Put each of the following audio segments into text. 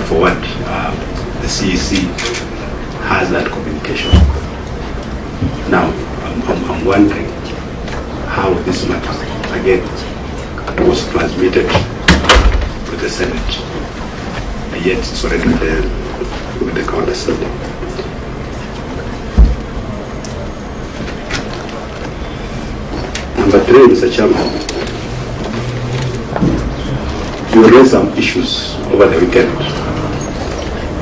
for word, the CEC has that communication. Now, I'm wondering how this matter, again, was transmitted to the Senate, and yet it's already with the counter assembly. Number 3, Mr. Chairman, you raised some issues over the weekend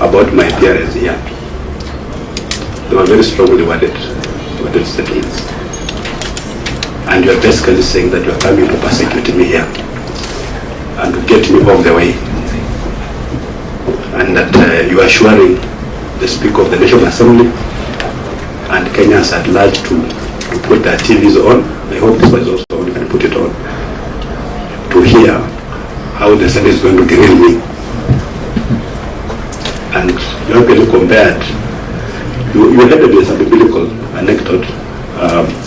about my appearance here. They were very strongly worded statements. And you are basically saying that you are coming to persecute me here and to get me off the way. And that you are assuring the Speaker of the National Assembly and Kenyans at large to put their TVs on. I hope this was also on, you can put it on, to hear how the Senate is going to grill me. And you have been compared, you had a biblical anecdote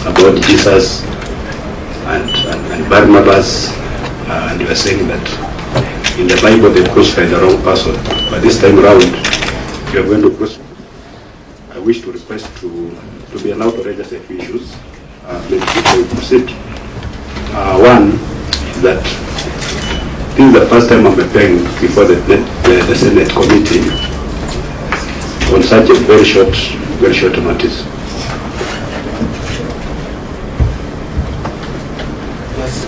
about Jesus and Barnabas, and you were saying that in the Bible they crucified the wrong person, but this time around you are going to crucify. I wish to request to be allowed to raise a few issues. Maybe we proceed. One is that this is the first time I'm appearing before the Senate committee on such a very short notice.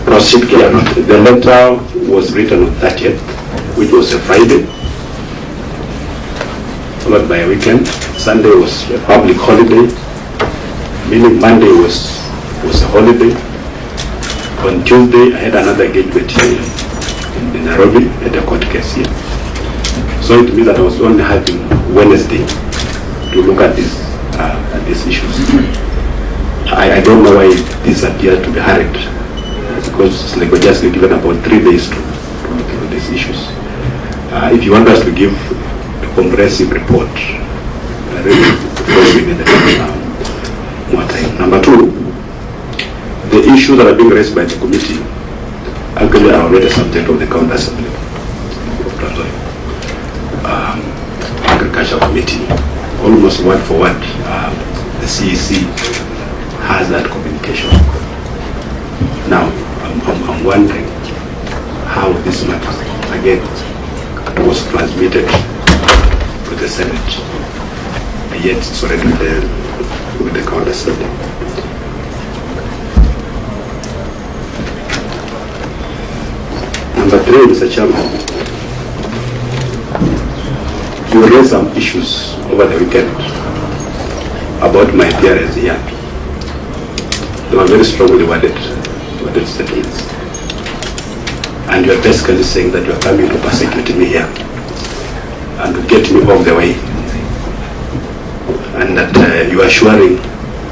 Proceed. The letter was written on 30th, which was a Friday, followed by a weekend. Sunday was a public holiday, meaning Monday was a holiday. On Tuesday, I had another engagement here in Nairobi at a court case here. So it means that I was only having Wednesday to look at these issues. I don't know why this appeared to be hurried, because it's like we're just given about 3 days to look at these issues. If you want us to give a comprehensive report, really, of course we need more time. Number 2, the issues that are being raised by the committee actually are already subject of the counter assembly agriculture committee, almost word for word. The CEC has that communication. Now, I'm wondering how this matter, again, was transmitted to the Senate, and yet it's already with the counter assembly. Number 3, Mr. Chairman, you raised some issues over the weekend about my appearance here. They were very strongly worded statements. And you are basically saying that you are coming to persecute me here and to get me off the way. And that you are assuring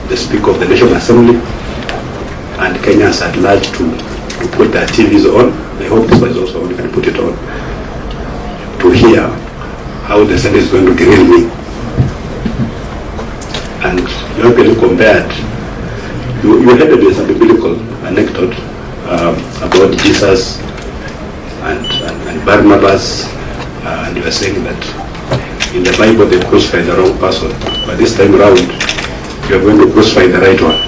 the Speaker of the National Assembly and Kenyans at large to put their TVs on. I hope this was also on, you can put it on, to hear how the Senate is going to grill me. And you have been compared, you had a biblical anecdote about Jesus and Barnabas, and you were saying that in the Bible they crucified the wrong person, but this time around you are going to crucify the right one.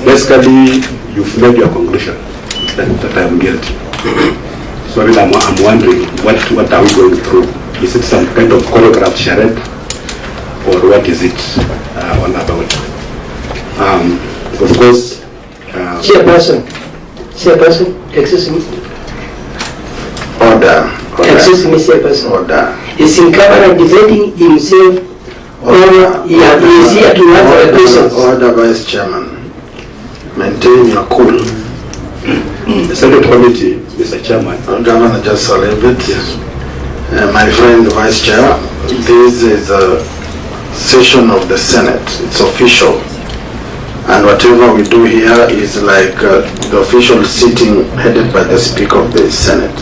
Basically, you've made your conclusion that I am guilty. So really I'm wondering, what are we going through? Is it some kind of choreographed charade, or what is it all about? Of course, Chairperson, excuse me. Order. Excuse me, Chairperson. Order. Is in camera defending himself, or he is here to answer the questions? Order, Vice Chairman. Maintain your cool. The Senate committee, Mr. Chairman. Governor, just a little bit. Yes. My friend, Vice Chair, this is a session of the Senate. It's official. And whatever we do here is like the official sitting headed by the Speaker of the Senate.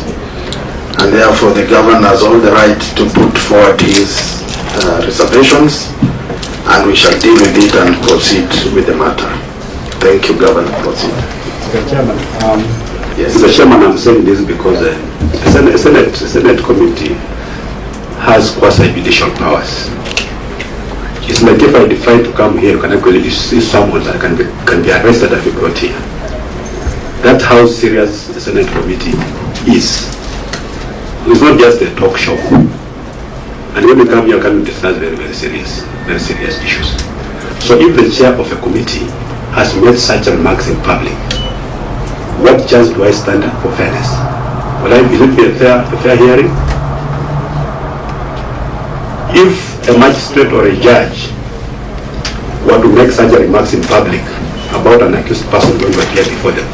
And therefore the governor has all the right to put forward his reservations, and we shall deal with it and proceed with the matter. Thank you, Governor. Proceed. Mr. Chairman, yes. Mr. Chairman, I'm saying this because A Senate committee has quasi-judicial powers. It's like if I decide to come here, you can actually see someone that can be arrested and be brought here. That's how serious the Senate committee is. It's not just a talk show. And when you come here, you can discuss very serious issues. So if the chair of a committee has made such remarks in public, what chance do I stand for fairness? Will it be a fair hearing? If a magistrate or a judge were to make such remarks in public about an accused person going to appear before them,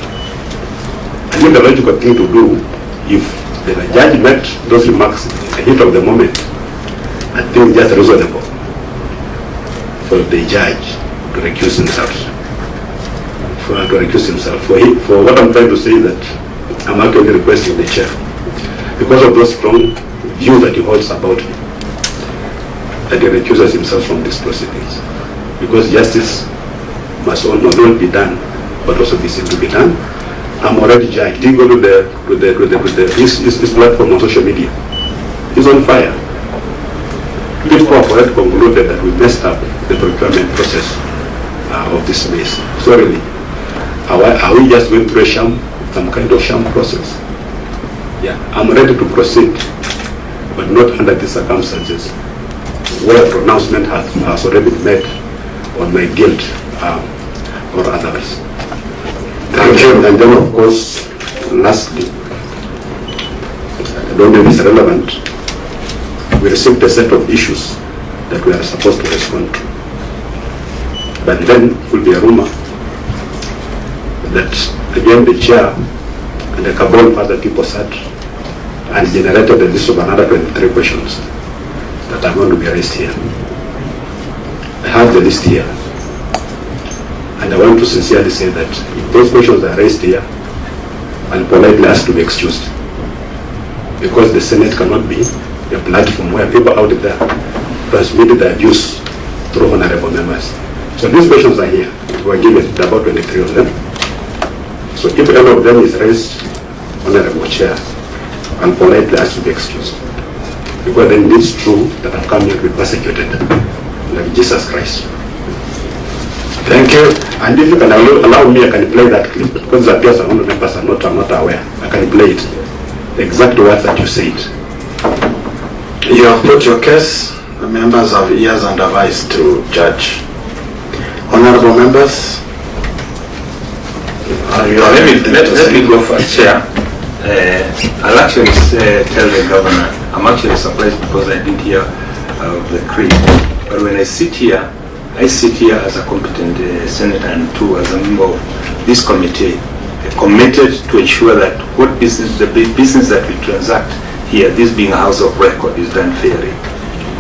I think the logical thing to do, if the judge made those remarks in the heat of the moment, I think it's just reasonable for the judge to recuse himself. For what I'm trying to say is that I'm actually requesting the chair, because of those strong views that he holds about me, that he recuses himself from these proceedings. Because justice must not only be done, but also be seen to be done. I'm already judged. He go to his platform on social media. He's on fire. People have already concluded that we messed up the procurement process of this mess. So really, are we just going through some kind of sham process? Yeah, I'm ready to proceed, but not under these circumstances where a pronouncement has already been made on my guilt or otherwise. Thank you. And then, of course, lastly, I don't know if it's relevant, we received a set of issues that we are supposed to respond to. But then will be a rumor that again the chair and a cabal of other people sat and generated a list of another 23 questions that are going to be raised here. I have the list here, and I want to sincerely say that if those questions are raised here, I'll politely ask to be excused, because the Senate cannot be a platform where people out there transmitted the abuse through honorable members. So these questions are here. We were given about 23 of them. So if any of them is raised, honorable chair, I'll politely ask to be excused, because then it's true that I've come here to be persecuted like Jesus Christ. Thank you. And if you can allow me, I can play that clip, because it appears some members are not aware. I can play it. The exact words that you said. You have put your case. The members have ears and a voice to judge. Honorable members, let me go first, Chair. I'll actually tell the governor, I'm actually surprised because I didn't hear the creed. But when I sit here as a competent senator and too as a member of this committee, committed to ensure that the business that we transact here, this being a house of record, is done fairly.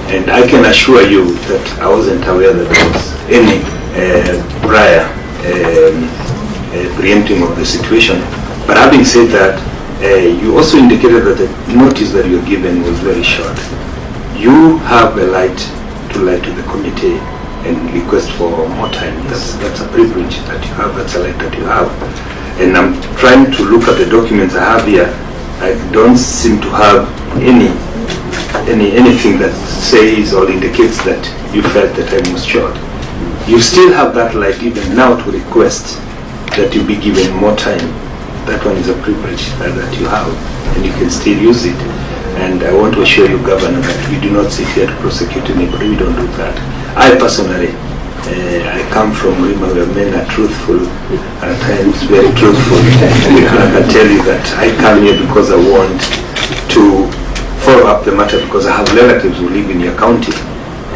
And I can assure you that I wasn't aware that there was any prior preempting of the situation. But having said that, you also indicated that the notice that you were given was very short. You have a right to the committee and request for more time. That's a privilege that you have, that's a right that you have. And I'm trying to look at the documents I have here. I don't seem to have anything that says or indicates that you felt the time was short. You still have that right even now to request that you be given more time. That one is a privilege that you have, and you can still use it. And I want to assure you, Governor, that we do not sit here to prosecute anybody. We don't do that. I personally, I come from Rima where men are truthful, and at times very truthful. And I can tell you that I come here because I want to follow up the matter, because I have relatives who live in your county,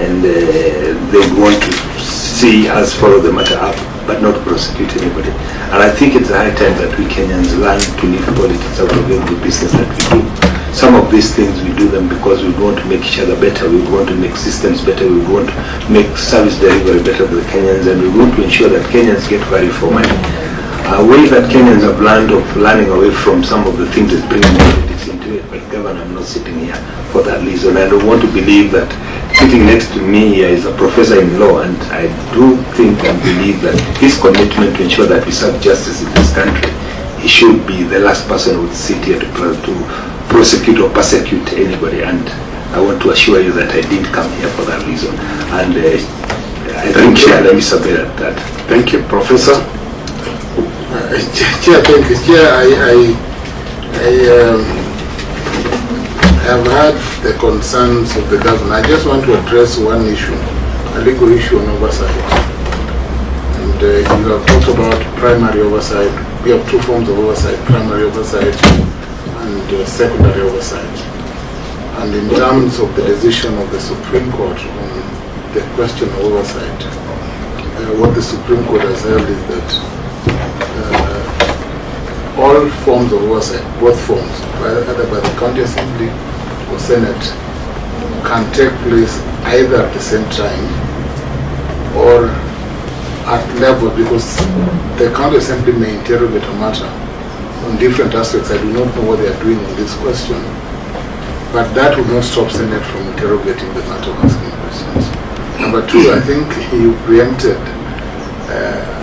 and they want to see us follow the matter up, but not prosecute anybody. And I think it's a high time that we Kenyans learn to leave politics out of every business that we do. Some of these things we do them because we want to make each other better, we want to make systems better, we want to make service delivery better for the Kenyans, and we want to ensure that Kenyans get value for money. A way that Kenyans have learned of learning away from some of the things is bringing politics into it. But Governor, I'm not sitting here for that reason. I don't want to believe that sitting next to me here is a professor in law, and I do think and believe that his commitment to ensure that we serve justice in this country, he should be the last person who would sit here to prosecute or persecute anybody, and I want to assure you that I didn't come here for that reason. And I think let me submit that. Thank you, Professor. Chair, thank you. Chair, I have heard the concerns of the government. I just want to address one issue, a legal issue on oversight. And you have talked about primary oversight. We have two forms of oversight, primary oversight and secondary oversight. And in terms of the decision of the Supreme Court on the question of oversight, what the Supreme Court has held is that all forms of oversight, both forms, either by the County Assembly or Senate, can take place either at the same time or at level, because the County Assembly may interrogate a matter on different aspects. I do not know what they are doing on this question, but that will not stop Senate from interrogating the matter of asking questions. Number two, I think you preempted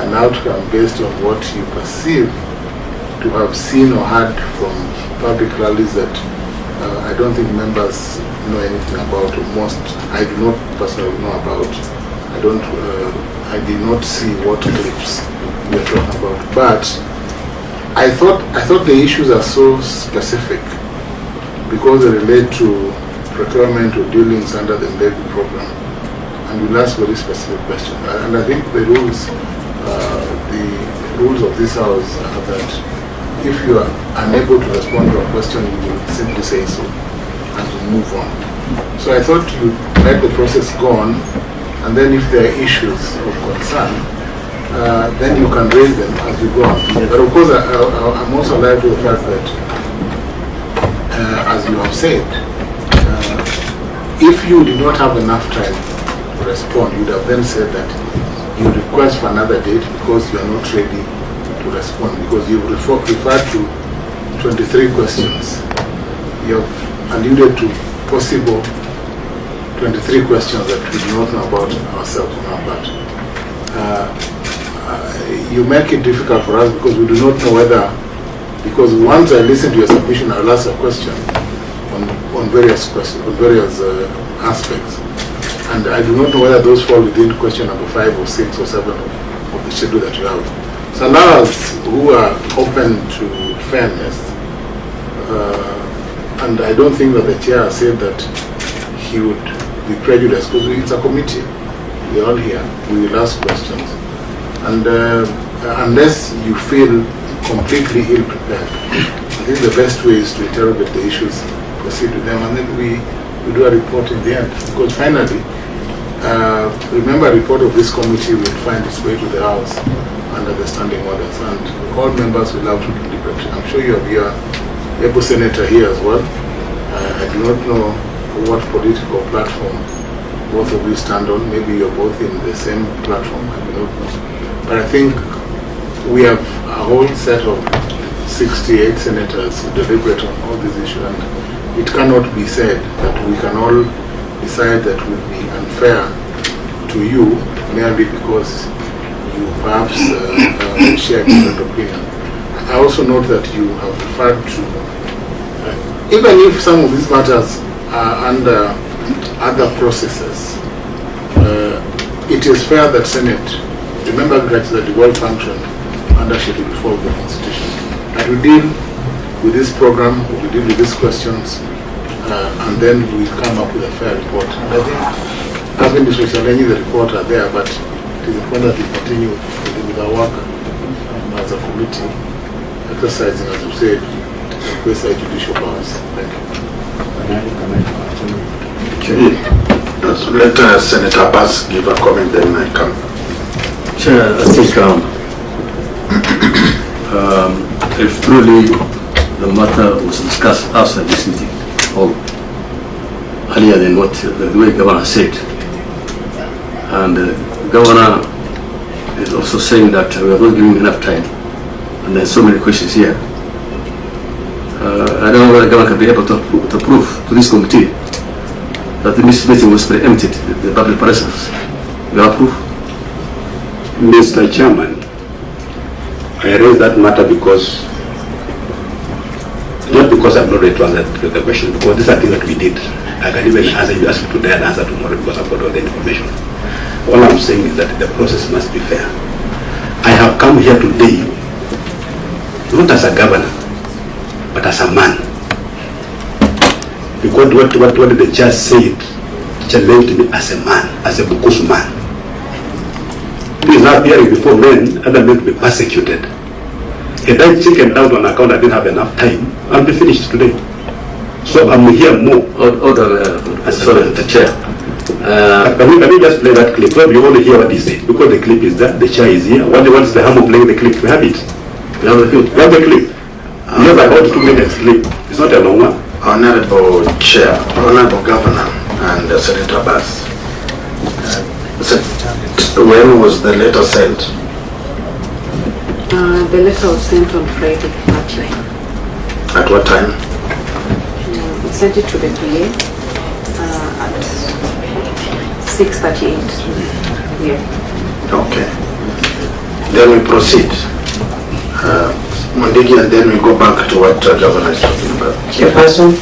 an outcome based on what you perceive to have seen or heard from public rallies that I don't think members know anything about, or most I do not personally know about. I did not see what clips we are talking about. But I thought the issues are so specific because they relate to procurement or dealings under the levy program, and will ask very specific questions. And I think the rules of this house are that if you are unable to respond to a question, you will simply say so and move on. So I thought you let the process go on, and then if there are issues of concern, then you can raise them as we go on. But of course, I'm also alive to the fact that, as you have said, if you did not have enough time to respond, you would have then said that you request for another date because you are not ready to respond, because you referred to 23 questions. You have alluded to possible 23 questions that we do not know about ourselves on our part. You make it difficult for us because we do not know whether, because once I listen to your submission, I'll ask a question on various questions, on various aspects. And I do not know whether those fall within question number 5 or 6 or 7 of the schedule that you have. So allow us who are open to fairness, and I don't think that the chair said that he would be prejudiced, because it's a committee. We're all here. We will ask questions. And unless you feel completely ill-prepared, I think the best way is to interrogate the issues, proceed with them, and then we do a report in the end. Because finally, remember, a report of this committee will find its way to the House under the standing orders, and all members will have to deliberate. I'm sure you have your able senator here as well. I do not know what political platform both of you stand on. Maybe you're both in the same platform, I do not know. But I think we have a whole set of 68 senators who deliberate on all these issues, and it cannot be said that we can all decide that would be unfair to you merely because you perhaps share different opinion. I also note that you have referred to, even if some of these matters are under other processes, it is fair that Senate, remember that the world function under Schedule 4 of the Constitution, that we deal with this program, we deal with these questions, and then we come up with a fair report. And I think having this challenge the report are there, but it is important that we continue with our work as a committee, exercising, as you said, quasi judicial powers. Thank you. Let Senator Bass give a comment, then I come. Chair, I think if truly the matter was discussed outside this meeting, or earlier than what the way Governor said, and the Governor is also saying that we are not giving enough time, and there's so many questions here. I don't know whether the Governor can be able to prove to this committee that this meeting was preempted, the public presence. You have proof? Mr. Chairman, I raise that matter because not not because I'm not ready to answer the question, because these are things that we did. I can even answer you, ask you today and answer tomorrow because I've got all the information. All I'm saying is that the process must be fair. I have come here today, not as a governor, but as a man. Because what the judge said, challenged me as a man, as a Bukusu man. He is not appearing before men, other men to be persecuted. If I chickened out on account I didn't have enough time, I'll be finished today. So I'm here more. Sorry, the chair. Can we just play that clip? You want to hear what he said, because the clip is there, the chair is here. What is the harm of playing the clip? We have it. We have the clip. We have the clip. We have about 2 minutes clip. It's not a long one. Honorable Chair, Honorable Governor, and Senator Bass. When was the letter sent? The letter was sent on Friday at 9. At what time? We sent it to the PA at 6:38. Yeah. Okay. Then we proceed. Mondigi, and then we go back to what Governor is talking about. Chairperson,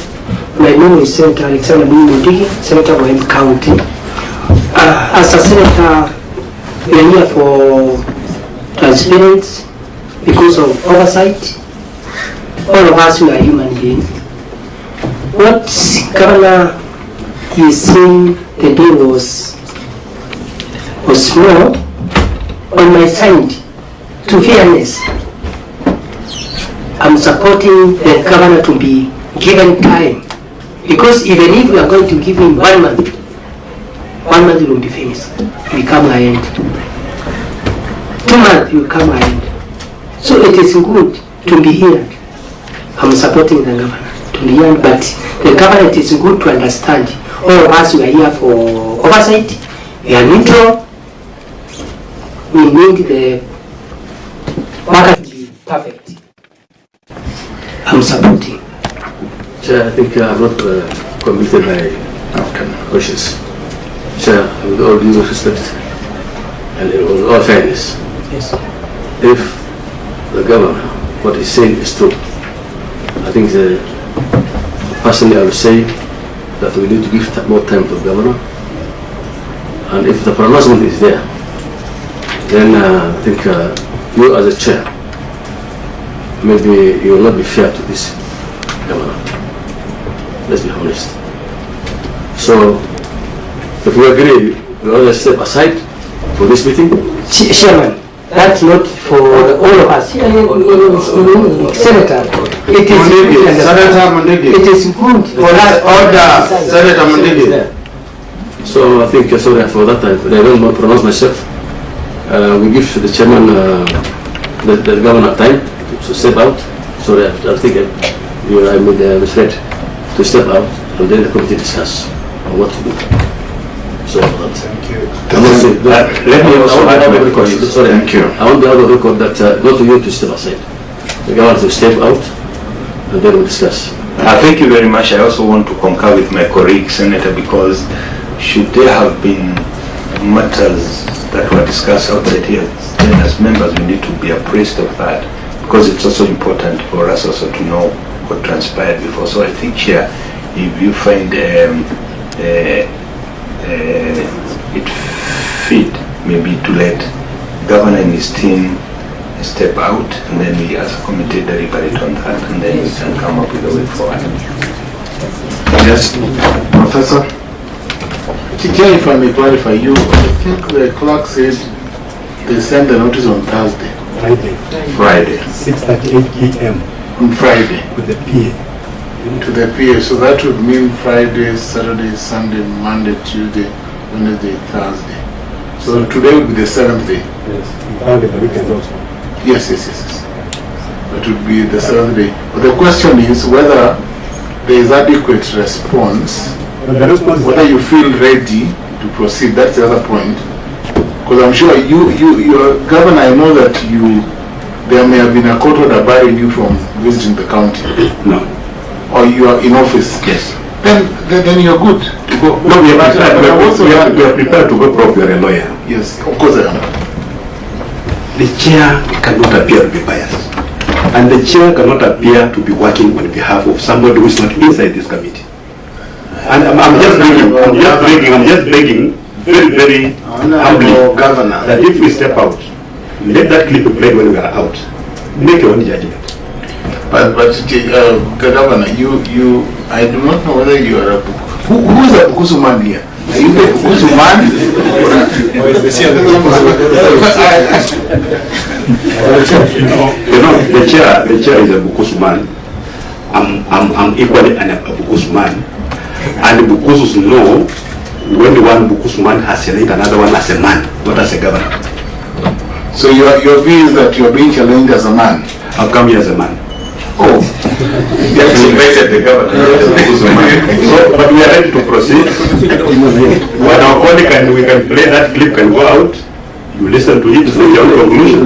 my name is Senator Alexander Mundigi, Senator of Wayne County. As a senator, we are here for transparency because of oversight. All of us, we are human beings. What Governor is saying today was more on my side. To fairness, I'm supporting the governor to be given time, because even if we are going to give him 1 month, 1 month will be finished. We come end. 2 months will come end. So it is good to be here. I'm supporting the governor to be here, but the governor, it is good to understand. All of us, we are here for oversight. We are neutral. We need the work to be perfect. I'm supporting. Chair, I think I'm not completed my questions. Chair, with all due respect and with all fairness, Yes. if the governor, what he's saying is true, I think personally I would say that we need to give more time to the governor, and if the pronouncement is there, then I think you as a chair, maybe you will not be fair to this governor. Let's be honest. So, if we agree, we will step aside for this meeting. Chairman, that's not for all of us. Senator, it is good. Senator Mondigi. It is good for us. Order, Senator Mondigi. So I think, sorry for that, I don't pronounce myself. We give the chairman, the governor time to step out. Sorry, I think I misread, to step out, and then the committee discuss on what to do. So thank you. Let me also add my question. Sorry, thank you. I want the other record that not you to step aside. The governor to step out, and then we discuss. Thank you very much. I also want to concur with my colleague, Senator, because should there have been matters that were discussed outside here, then as members we need to be appraised of that, because it's also important for us also to know what transpired before. So I think, Chair, if you find it fit maybe to let Governor and his team step out, and then we as a committee deliberate on that, and then we can come up with a way forward. Yes, Professor. Chair, if I may clarify, I think the clerk said they sent the notice on Thursday. Friday. 6:38 a.m. On Friday. with the PA. To the PA, so that would mean Friday, Saturday, Sunday, Monday, Tuesday, Wednesday, Thursday. So today would be the 7th day. Yes, Friday the weekend also. Yes. That would be the 7th day. But the question is whether there is adequate response, But the response is whether you feel ready to proceed. That's the other point. Because I'm sure your governor, I know that there may have been a court order barring you from visiting the county. no. Or you are in office. Yes. Then you're good to go. No, we are prepared to go prove you are a lawyer. Yes, of course I am. The chair cannot appear to be biased. And the chair cannot appear to be working on behalf of somebody who is not inside this committee. And I'm just begging, very humbly, Governor, that if we step out, let that clip be played when we are out. Make your own judgment. But Governor, I do not know whether you are a who is a Bukusu man here? Are you the Bukusu man? The chair is a Bukusu man. I'm equally a Bukusu man. And the Bukusus know when the one Bukusu man has elected another one as a man, not as a governor. So your view is that you are being challenged as a man? I've come here as a man. Oh. You have invited the governor. So, but we are ready to proceed. When our colleague we can play that clip can go out, you listen to it, make your own conclusion.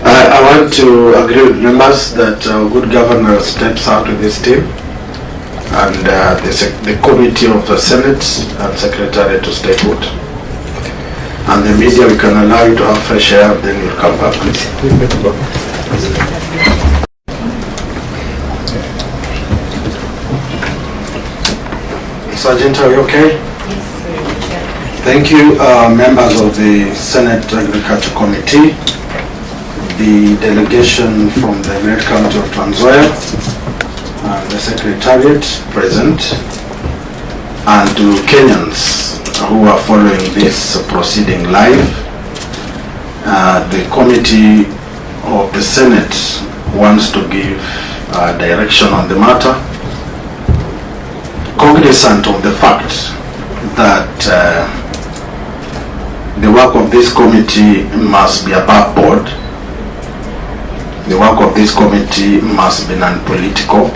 I want to agree with members that good governor steps out with this team, and the committee of the Senate and Secretary to stay put. And the media, we can allow you to have fresh air, then you'll come back. Sergeant, are you okay? Yes, Thank you, members of the Senate Agriculture Committee, the delegation from the Great County of Trans Nzoia, and the Secretariat present, and to Kenyans who are following this proceeding live. The committee of the Senate wants to give direction on the matter, cognizant of the fact that the work of this committee must be above board. The work of this committee must be non-political.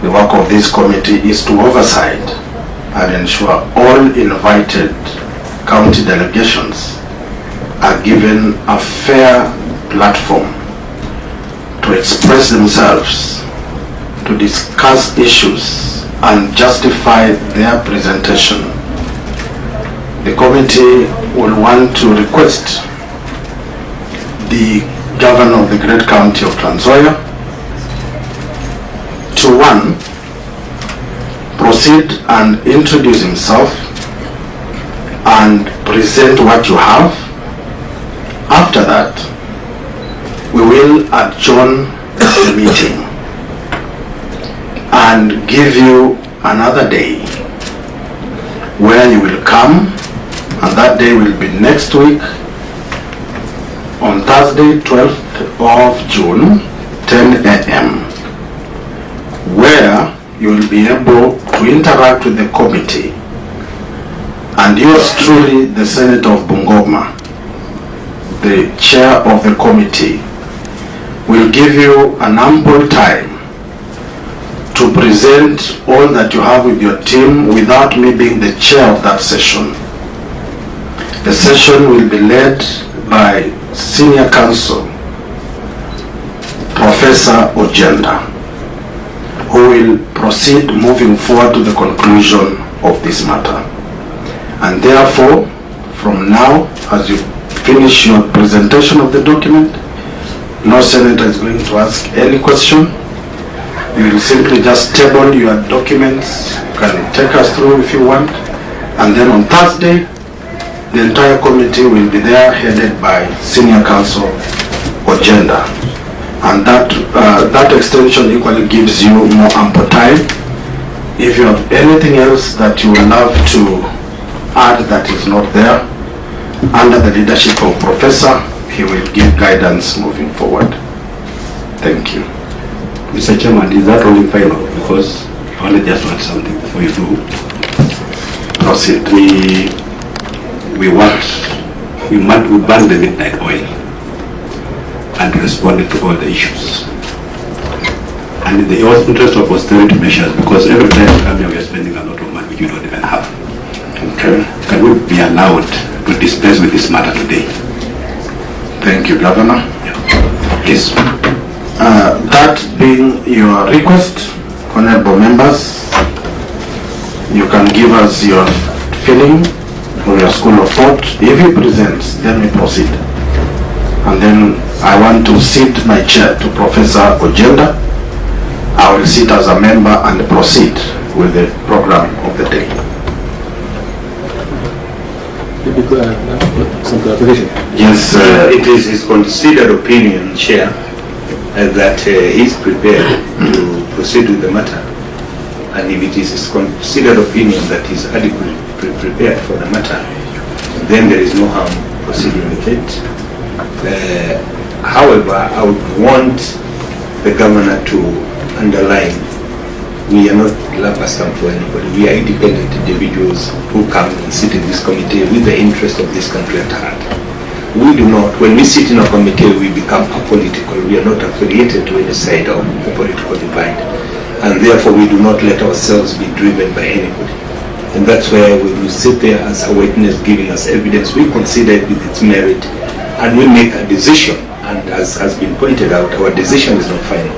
The work of this committee is to oversight and ensure all invited county delegations are given a fair platform to express themselves, to discuss issues and justify their presentation. The committee will want to request the governor of the Great County of Trans Nzoia to, one, proceed and introduce himself and present what you have. After that, we will adjourn the meeting and give you another day where you will come, and that day will be next week on Thursday, 12th of June, 10 a.m., where you will be able to interact with the committee. And yours truly, the Senator of Bungoma, the chair of the committee, will give you an ample time to present all that you have with your team without me being the chair of that session. The session will be led by Senior Counsel, Professor Ojenda, who will proceed moving forward to the conclusion of this matter. And therefore, from now, as you finish your presentation of the document, no senator is going to ask any question. You will simply just table your documents. You can take us through if you want. And then on Thursday, the entire committee will be there, headed by Senior Counsel Ojenda. And that extension equally gives you more ample time. If you have anything else that you would love to add that is not there, under the leadership of Professor, he will give guidance moving forward. Thank you. Mr. Chairman, is that only final? Because I only just want something before you do. Proceed. We banned the midnight oil and responded to all the issues. And in the interest of austerity measures, because every time we come here, we are spending a lot of money which you don't even have. Okay. Can we be allowed to dispense with this matter today? Thank you, Governor. Yeah. Please. That being your request, honorable members, you can give us your feeling or your school of thought. If you present, then we proceed. And then I want to cede my chair to Professor Ojenda. I will sit as a member and proceed with the program of the day. Some clarification. Yes, It is his considered opinion, Chair, that he is prepared to proceed with the matter. And if it is his considered opinion that he is adequately prepared for the matter, then there is no harm proceeding with it. However, I would want the governor to underline, we are not lump sum for anybody. We are independent individuals who come and sit in this committee with the interest of this country at heart. We do not, when we sit in a committee, we become apolitical. We are not affiliated to any side of the political divide. And therefore, we do not let ourselves be driven by anybody. And that's where when we sit there as a witness giving us evidence, we consider it with its merit and we make a decision. And as has been pointed out, our decision is not final.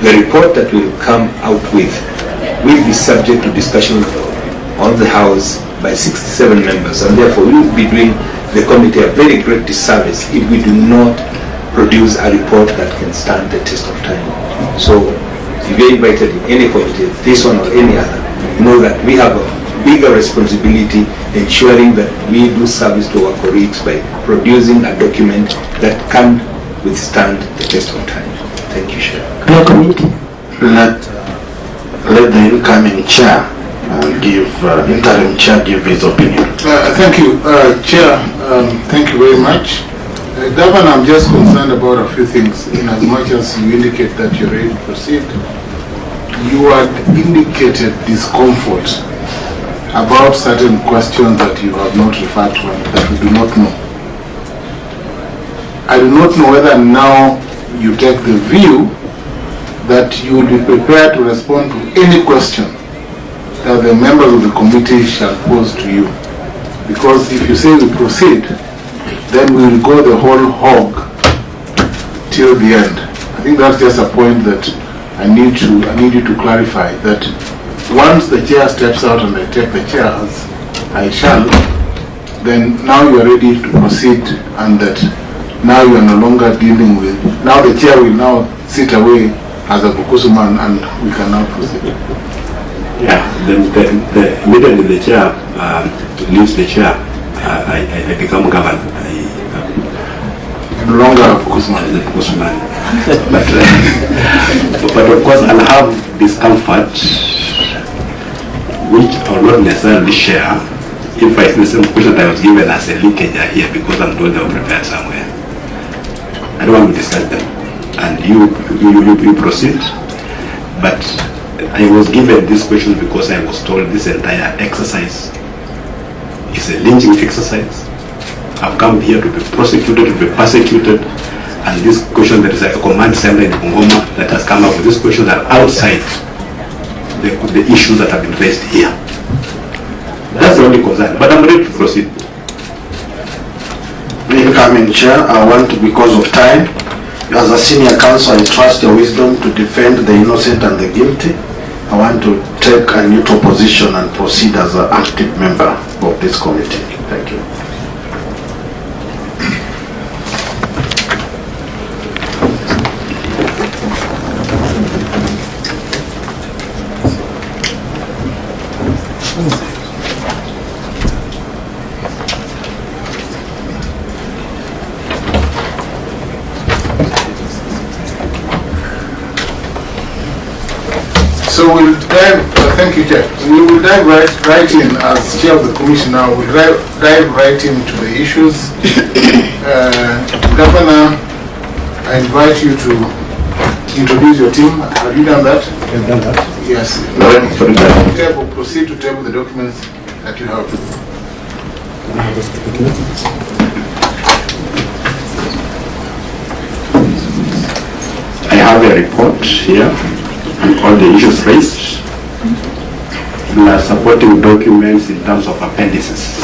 The report that we will come out with will be subject to discussion on the House by 67 members, and therefore we will be doing the committee a very great disservice if we do not produce a report that can stand the test of time. So if you're invited in any committee, this one or any other, know that we have a bigger responsibility ensuring that we do service to our colleagues by producing a document that can withstand the test of time. Thank you, Chair. No comment. Let the incoming chair give interim chair give his opinion. Thank you, Chair. Thank you very much. Governor, I'm just concerned about a few things. In as much as you indicate that you're ready to proceed, you had indicated discomfort about certain questions that you have not referred to and that we do not know. I do not know whether now you take the view that you will be prepared to respond to any question that the members of the committee shall pose to you. Because if you say we proceed, then we will go the whole hog till the end. I think that's just a point that I need you to clarify, that once the chair steps out and I take the chair, as I shall, then now you are ready to proceed, and that now you are no longer dealing with, now the chair will now sit away as a Bukusuman and we can now proceed. Yeah, then immediately the chair leaves the chair, I become governor. No longer a Bukusuman. But of course I'll have discomfort, which I will not necessarily share if I see the same question that I was given as a leakage here, because I'm told they were prepared somewhere. I don't want to discuss them, and you proceed. But I was given this question because I was told this entire exercise is a lynching exercise. I've come here to be prosecuted, to be persecuted, and this question, there is a command center in Bungoma that has come up with these questions that are outside the issues that have been raised here. That's the only concern, but I'm ready to proceed. The incoming chair, I want to, because of time, as a senior counsel, I trust your wisdom to defend the innocent and the guilty. I want to take a neutral position and proceed as an active member of this committee. Thank you. So we'll dive, thank you, Chair. We will dive right in, as Chair of the Commission now, we'll dive right into the issues. Governor, I invite you to introduce your team. Have you done that? I've done that. Yes. Proceed to table the documents that you have. I have a report here on all the issues raised, plus supporting documents in terms of appendices.